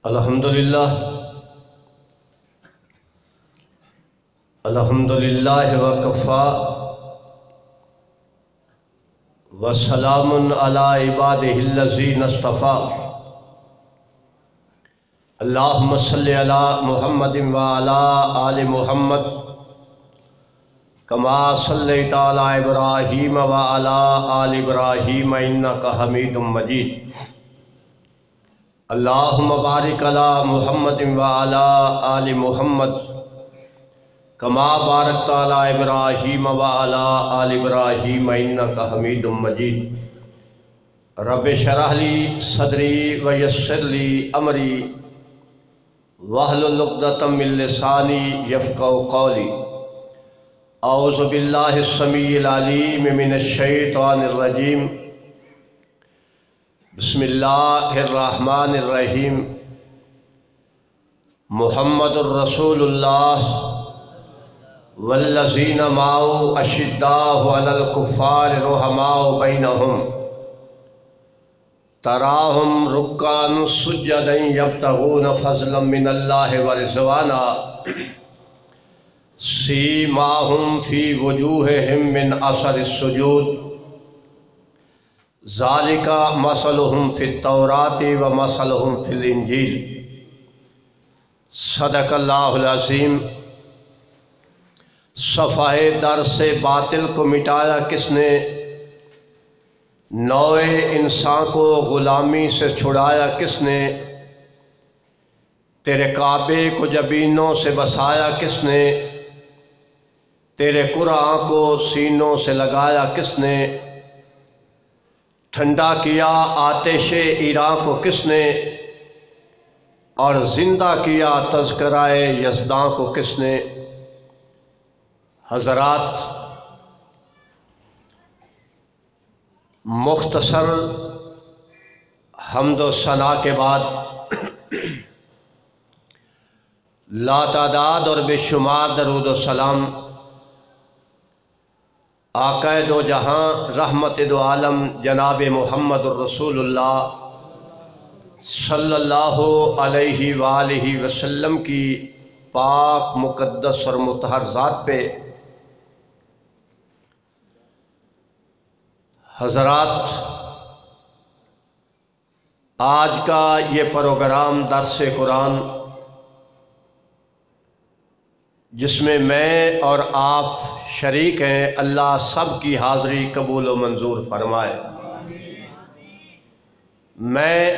الحمدللہ وکفا وسلام علی عبادہ الذین اصطفیٰ اللہم صلی علی محمد وعلی آل محمد کما صلیت علی ابراہیم وعلی آل ابراہیم انک حمید مجید اللہم بارک علی محمد وعلی آل محمد کما بارکت علی ابراہیم وعلی آل ابراہیم انک حمید مجید رب اشرح لی صدری ویسر لی امری واحلل عقدۃ من لسانی یفقہوا قولی اعوذ باللہ السمیع العلیم من الشیطان الرجیم بسم اللہ الرحمن الرحیم محمد الرسول اللہ والذین معہ اشداء علی الکفار رحماء بینہم تراہم رکعا سجدا یبتغون فضلا من اللہ ورضوانا سیماہم فی وجوہہم من اثر السجود ذالک مثلہم فی التوراۃ ومثلہم فی الانجیل صدق اللہ العظیم۔ صفحہ در سے باطل کو مٹایا کس نے، نوع انسان کو غلامی سے چھڑایا کس نے، تیرے کعبے کو جبینوں سے بسایا کس نے، تیرے قرآن کو سینوں سے لگایا کس نے، ٹھنڈا کیا آتش ایران کو کس نے، اور زندہ کیا تذکرہ یزداں کو کس نے۔ حضرات، مختصر حمد و ثنا کے بعد لاتعداد اور بے شمار درود و سلام آقا دو جہاں رحمت دو عالم جناب محمد الرسول اللہ صلی اللہ علیہ وآلہ وسلم کی پاک مقدس اور مطہر ذات پہ حضرات، آج کا یہ پروگرام درس قرآن جس میں میں اور آپ شریک ہیں، اللہ سب کی حاضری قبول و منظور فرمائے۔ میں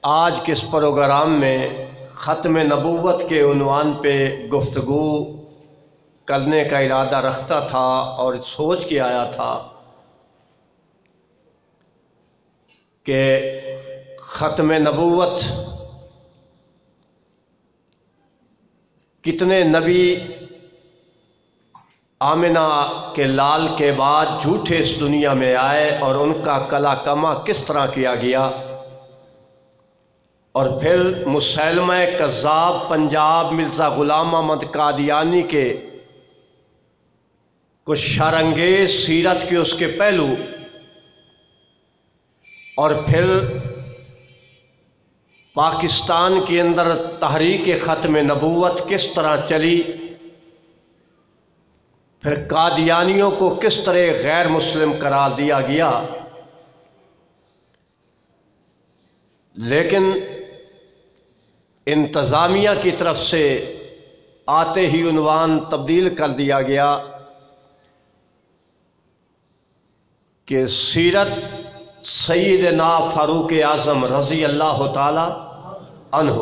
آج کے اس پروگرام میں ختم نبوت کے عنوان پہ گفتگو کرنے کا ارادہ رکھتا تھا اور سوچ کے آیا تھا کہ ختم نبوت کتنے نبی آمنہ کے لال کے بعد جھوٹے اس دنیا میں آئے اور ان کا کلا کما کس طرح کیا گیا، اور پھر مسیلمہ کذاب پنجاب مرزا غلام احمد قادیانی کے کچھ شرانگیز سیرت کے اس کے پہلو، اور پھر پاکستان کے اندر تحریک ختم نبوت کس طرح چلی، پھر قادیانیوں کو کس طرح غیر مسلم قرار دیا گیا، لیکن انتظامیہ کی طرف سے آتے ہی عنوان تبدیل کر دیا گیا کہ سیرت سیدنا فاروق اعظم رضی اللہ تعالی عنہ۔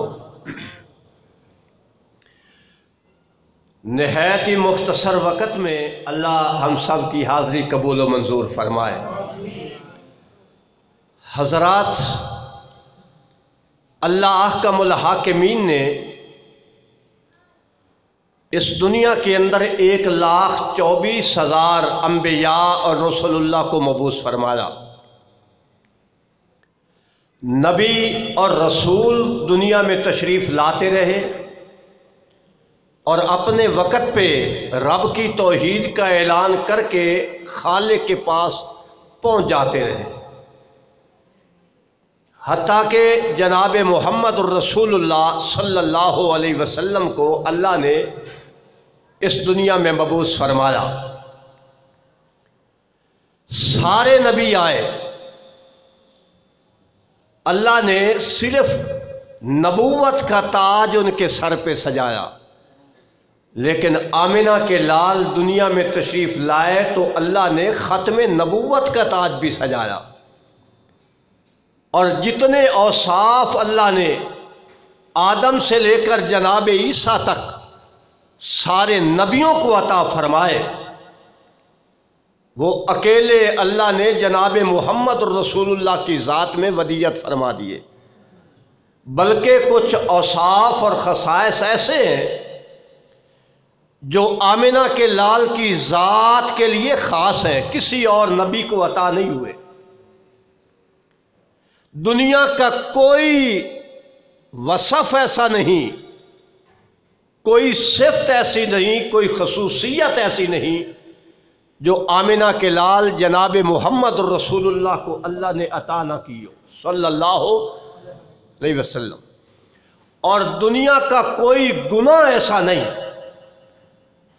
نہایت ہی مختصر وقت میں اللہ ہم سب کی حاضری قبول و منظور فرمائے۔ حضرات، اللہ احکم الحاکمین نے اس دنیا کے اندر 1,24,000 انبیاء اور رسول اللہ کو مبعوث فرمایا۔ نبی اور رسول دنیا میں تشریف لاتے رہے اور اپنے وقت پہ رب کی توحید کا اعلان کر کے خالق کے پاس پہنچ جاتے رہے۔ حتیٰ کہ جناب محمد الرسول اللہ صلی اللہ علیہ وسلم کو اللہ نے اس دنیا میں مبعوث فرمایا۔ سارے نبی آئے، اللہ نے صرف نبوت کا تاج ان کے سر پہ سجایا، لیکن آمنہ کے لال دنیا میں تشریف لائے تو اللہ نے ختم نبوت کا تاج بھی سجایا، اور جتنے اوصاف اللہ نے آدم سے لے کر جناب عیسیٰ تک سارے نبیوں کو عطا فرمائے، وہ اکیلے اللہ نے جناب محمد رسول اللہ کی ذات میں ودیت فرما دیے۔ بلکہ کچھ اوصاف اور خصائص ایسے ہیں جو آمنہ کے لال کی ذات کے لیے خاص ہیں، کسی اور نبی کو عطا نہیں ہوئے۔ دنیا کا کوئی وصف ایسا نہیں، کوئی صفت ایسی نہیں، کوئی خصوصیت ایسی نہیں جو آمنہ کے لال جناب محمد رسول اللہ کو اللہ نے عطا نہ کی ہو صلی اللہ علیہ وسلم۔ اور دنیا کا کوئی گناہ ایسا نہیں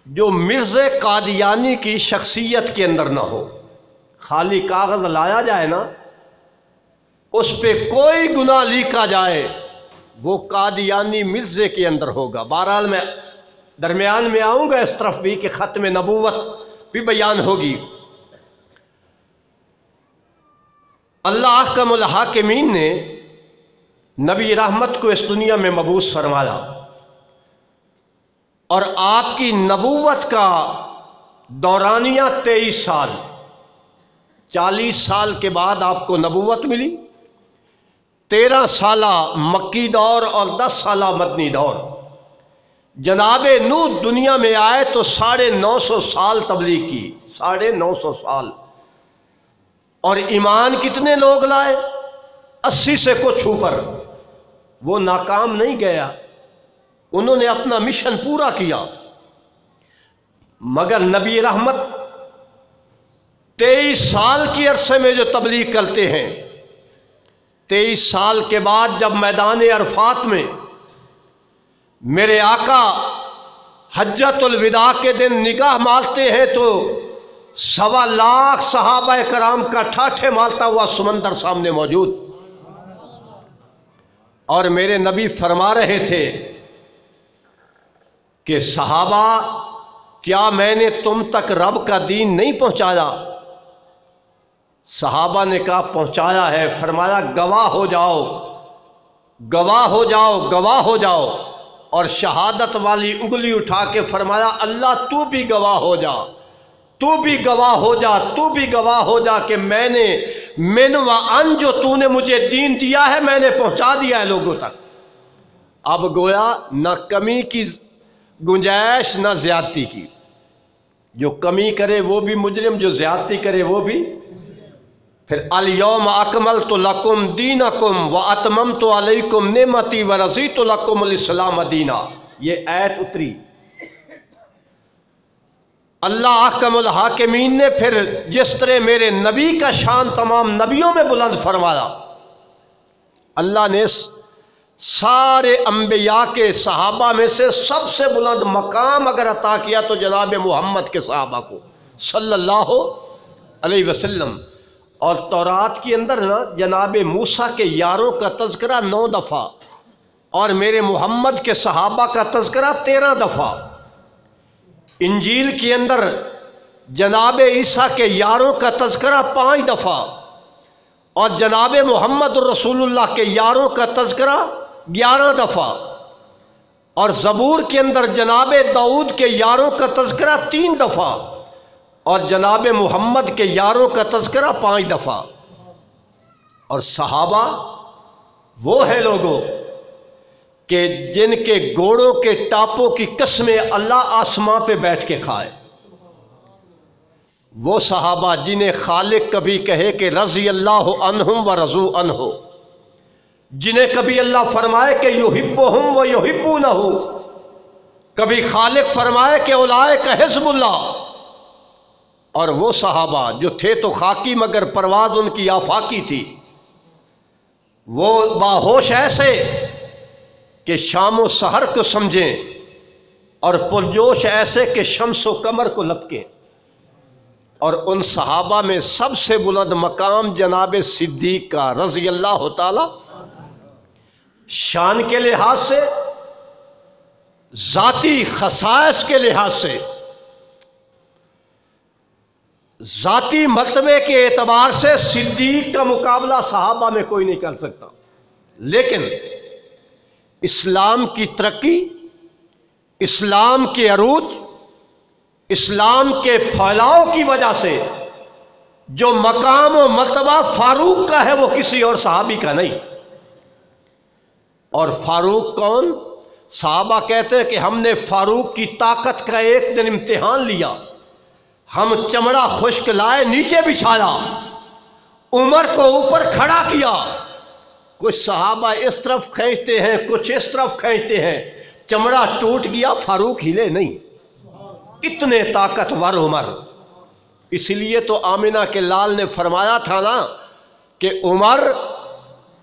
جو مرزا قادیانی کی شخصیت کے اندر نہ ہو۔ خالی کاغذ لایا جائے نا، اس پہ کوئی گناہ لکھا جائے، وہ قادیانی مرزے کے اندر ہوگا۔ بہرحال میں درمیان میں آؤں گا اس طرف بھی کہ ختم نبوت بھی بیان ہوگی۔ اللہ احکم الحاکمین نے نبی رحمت کو اس دنیا میں مبعوث فرمایا، اور آپ کی نبوت کا دورانیہ 23 سال، 40 سال کے بعد آپ کو نبوت ملی، 13 سالہ مکی دور اور 10 سالہ مدنی دور۔ جناب نوح دنیا میں آئے تو 950 سال تبلیغ کی، 950 سال، اور ایمان کتنے لوگ لائے؟ 80 سے کچھ اوپر۔ وہ ناکام نہیں گیا، انہوں نے اپنا مشن پورا کیا۔ مگر نبی رحمت 23 سال کی عرصے میں جو تبلیغ کرتے ہیں، 23 سال کے بعد جب میدان عرفات میں میرے آقا حجۃ الوداع کے دن نگاہ مالتے ہیں تو 1.25 لاکھ صحابہ کرام کا ٹھاٹھے مالتا ہوا سمندر سامنے موجود، اور میرے نبی فرما رہے تھے کہ صحابہ کیا میں نے تم تک رب کا دین نہیں پہنچایا؟ صحابہ نے کہا پہنچایا ہے۔ فرمایا گواہ ہو جاؤ، گواہ ہو جاؤ، گواہ ہو جاؤ، اور شہادت والی انگلی اٹھا کے فرمایا اللہ تو بھی گواہ ہو جا، تو بھی گواہ ہو جا، تو بھی گواہ ہو جا کہ میں نے من و ان جو تو نے مجھے دین دیا ہے میں نے پہنچا دیا ہے لوگوں تک۔ اب گویا نہ کمی کی گنجائش نہ زیادتی کی، جو کمی کرے وہ بھی مجرم، جو زیادتی کرے وہ بھی۔ پھر الیوم اکملت لکم دینکم واتممت علیکم نعمتی ورضیت لکم الاسلام دینا، یہ آیت اتری۔ اللہ احکم الحاکمین نے پھر جس طرح میرے نبی کا شان تمام نبیوں میں بلند فرمایا، اللہ نے سارے انبیاء کے صحابہ میں سے سب سے بلند مقام اگر عطا کیا تو جناب محمد کے صحابہ کو صلی اللہ علیہ وسلم۔ اور تورات کے اندر نا جناب موسیٰ کے یاروں کا تذکرہ 9 دفعہ، اور میرے محمد کے صحابہ کا تذکرہ 13 دفعہ۔ انجیل کے اندر جناب عیسیٰ کے یاروں کا تذکرہ 5 دفعہ، اور جناب محمد رسول اللہ کے یاروں کا تذکرہ 11 دفعہ، اور زبور کے اندر جناب داؤد کے یاروں کا تذکرہ 3 دفعہ، اور جناب محمد کے یاروں کا تذکرہ 5 دفعہ۔ اور صحابہ وہ ہیں لوگوں کہ جن کے گھوڑوں کے ٹاپوں کی قسمیں اللہ آسماں پہ بیٹھ کے کھائے، وہ صحابہ جنہیں خالق کبھی کہے کہ رضی اللہ عنہم و رضوا عنہ، جنہیں کبھی اللہ فرمائے کہ یحبہم و یحبونہ، کبھی خالق فرمائے کہ اولئک حزب اللہ۔ اور وہ صحابہ جو تھے تو خاکی مگر پرواز ان کی آفاقی تھی، وہ باہوش ایسے کہ شام و سحر کو سمجھیں، اور پرجوش ایسے کہ شمس و قمر کو لپکیں۔ اور ان صحابہ میں سب سے بلند مقام جناب صدیق کا رضی اللہ تعالی، شان کے لحاظ سے، ذاتی خصائص کے لحاظ سے، ذاتی مرتبے کے اعتبار سے صدیق کا مقابلہ صحابہ میں کوئی نہیں کر سکتا۔ لیکن اسلام کی ترقی، اسلام کے عروج، اسلام کے پھیلاؤ کی وجہ سے جو مقام و مرتبہ فاروق کا ہے وہ کسی اور صحابی کا نہیں۔ اور فاروق کون؟ صحابہ کہتے ہیں کہ ہم نے فاروق کی طاقت کا ایک دن امتحان لیا، ہم چمڑا خشک لائے نیچے بچھایا، عمر کو اوپر کھڑا کیا، کچھ صحابہ اس طرف کھینچتے ہیں کچھ اس طرف کھینچتے ہیں، چمڑا ٹوٹ گیا، فاروق ہلے نہیں، اتنے طاقتور عمر۔ اس لیے تو آمنہ کے لال نے فرمایا تھا نا کہ عمر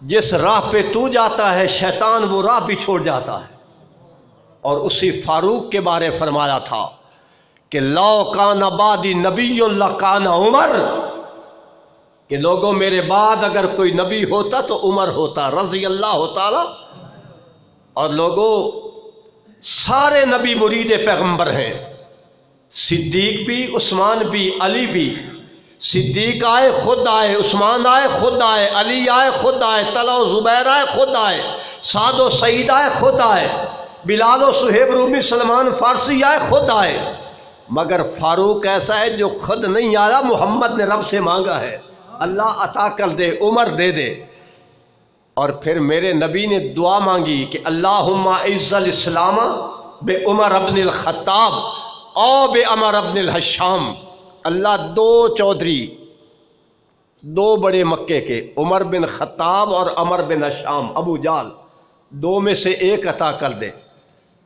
جس راہ پہ تو جاتا ہے شیطان وہ راہ بھی چھوڑ جاتا ہے۔ اور اسی فاروق کے بارے فرمایا تھا کہ لو کان بعدی نبی لکان عمر، کہ لوگوں میرے بعد اگر کوئی نبی ہوتا تو عمر ہوتا رضی اللہ تعالی۔ اور لوگوں سارے نبی مرید پیغمبر ہیں، صدیق بھی، عثمان بھی، علی بھی۔ صدیق آئے خود آئے، عثمان آئے خود آئے، علی آئے خود آئے، طلحہ و زبیر آئے خود آئے، سعد و سعید آئے خود آئے، بلال و صہیب رومی سلمان فارسی آئے خود آئے، مگر فاروق ایسا ہے جو خود نہیں آیا، محمد نے رب سے مانگا ہے اللہ عطا کر دے، عمر دے دے۔ اور پھر میرے نبی نے دعا مانگی کہ اللہم اعز الاسلام بے عمر ابن الخطاب او بے عمر ابن الحشام۔ اللہ دو چودھری، دو بڑے مکے کے، عمر بن خطاب اور عمر بن حشام ابو جال، دو میں سے ایک عطا کر دے۔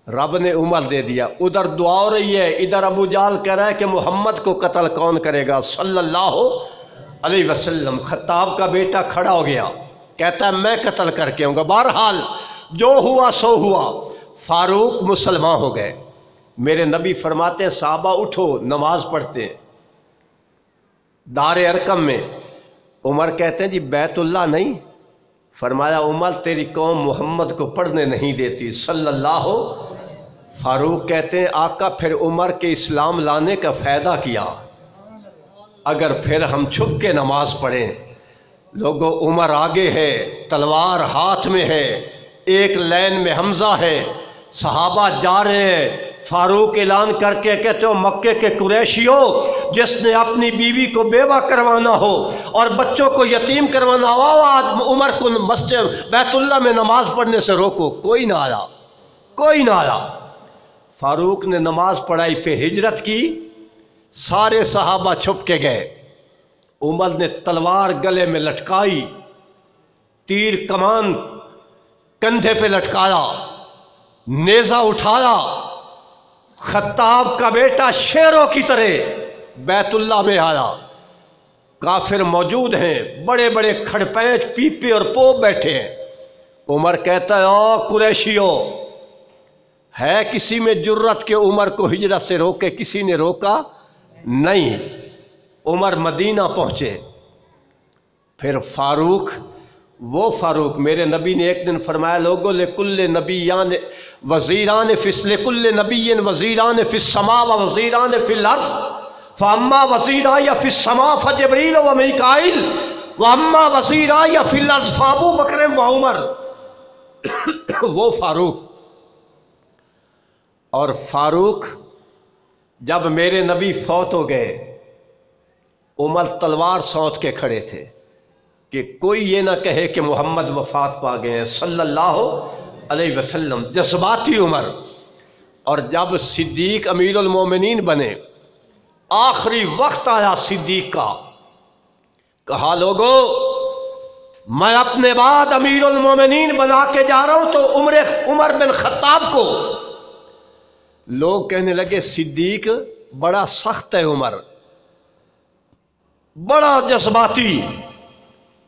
رب نے عمر دے دیا۔ ادھر دعا ہو رہی ہے، ادھر ابو جال کہہ رہا ہے کہ محمد کو قتل کون کرے گا صلی اللہ علیہ وسلم۔ خطاب کا بیٹا کھڑا ہو گیا، کہتا ہے میں قتل کر کے آؤں گا۔ بہرحال جو ہوا سو ہوا، فاروق مسلمان ہو گئے۔ میرے نبی فرماتے ہیں صحابہ اٹھو نماز پڑھتے ہیں دار ارقم میں۔ عمر کہتے ہیں جی بیت اللہ نہیں؟ فرمایا عمر تیری قوم محمد کو پڑھنے نہیں دیتی صلی اللہ۔ فاروق کہتے ہیں آقا پھر عمر کے اسلام لانے کا فائدہ کیا، اگر پھر ہم چھپ کے نماز پڑھیں۔ لوگوں عمر آگے ہے، تلوار ہاتھ میں ہے، ایک لین میں حمزہ ہے، صحابہ جا رہے ہیں، فاروق اعلان کر کے کہتے ہو مکے کے قریشیوں، جس نے اپنی بیوی کو بیوہ کروانا ہو اور بچوں کو یتیم کروانا ہو، آج عمر کو مسجد بیت اللہ میں نماز پڑھنے سے روکو۔ کوئی نہ آیا، کوئی نہ آیا۔ فاروق نے نماز پڑھائی پہ ہجرت کی، سارے صحابہ چھپ کے گئے۔ عمر نے تلوار گلے میں لٹکائی، تیر کمان کندھے پہ لٹکایا، نیزہ اٹھایا۔ خطاب کا بیٹا شیروں کی طرح بیت اللہ میں آیا، کافر موجود ہیں، بڑے بڑے کھڑپینچ پیپے اور پوپ بیٹھے ہیں۔ عمر کہتا ہے او قریشیوں، ہے کسی میں جرت کہ عمر کو ہجرت سے روکے؟ کسی نے روکا نہیں۔ عمر مدینہ پہنچے، پھر فاروق، وہ فاروق میرے نبی نے ایک دن فرمایا لوگوں لکل نبیان وزیران لکل نبی وزیران فی السماء و وزیران فی الارض فاما وزیران فی السماء فجبریل و میکائیل واما وزیران فی الارض فابو بکر و عمر۔ وہ فاروق۔ اور فاروق جب میرے نبی فوت ہو گئے، عمر تلوار سونت کے کھڑے تھے کہ کوئی یہ نہ کہے کہ محمد وفات پا گئے ہیں صلی اللہ علیہ وسلم، جذباتی عمر۔ اور جب صدیق امیر المومنین بنے، آخری وقت آیا صدیق کا، کہا لوگو میں اپنے بعد امیر المومنین بنا کے جا رہا ہوں تو عمر بن خطاب کو۔ لوگ کہنے لگے صدیق بڑا سخت ہے، عمر بڑا جذباتی،